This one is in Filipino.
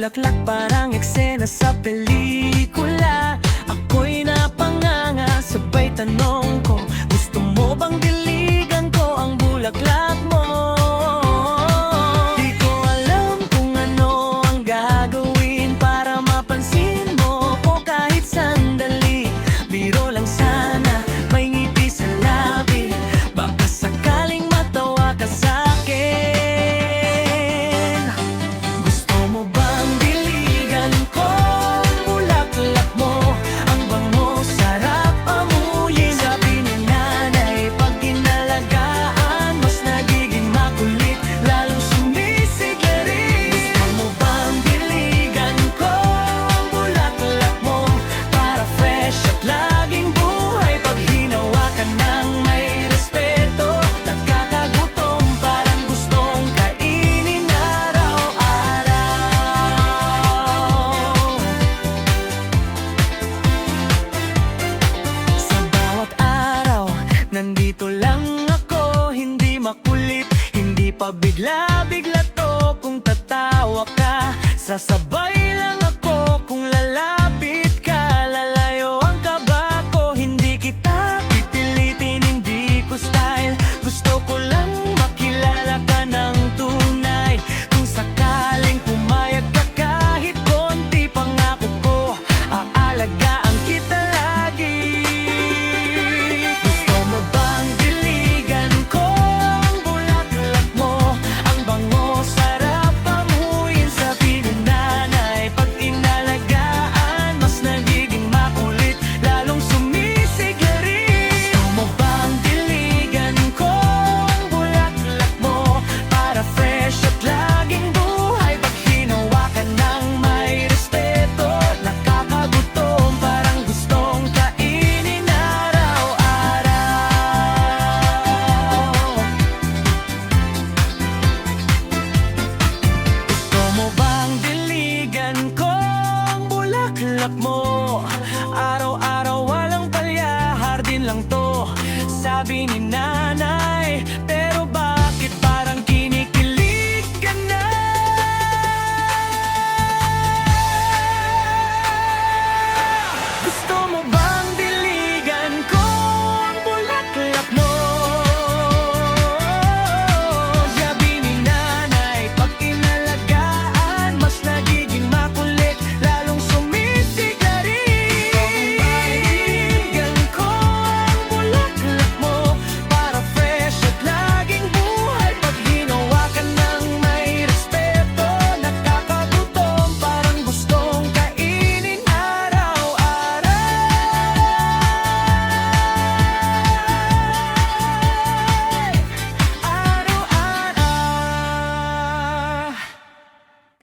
bulaklak parang eksena sa pelikula. Ako'y napanganga, sabay tanong ko, gusto mo bang diligan ko ang bulaklak mo? Di ko alam kung ano ang gagawin para mapansin mo ko kahit sandali. Biro lang sana, may ngiti sa labi, baka sakaling matawa ka sa'kin. Gusto mo bang diligan ko ang bulaklak mo? Ang bango, sarap amuyin. Sabi ni nanay, pag inalagaan, mas nagiging makulit, lalong sumisigla rin. Gusto mo bang diligan ko ang bulaklak mo? Para fresh at laging buhay, pag hinawakan ng may respeto, nakakagutom, parang gustong kainin araw-araw. Sa bawat araw, nandito lang ako, hindi makulit, hindi pa bigla-bigla to. Kung tatawa ka, sasabay lang ako. Kung lalaki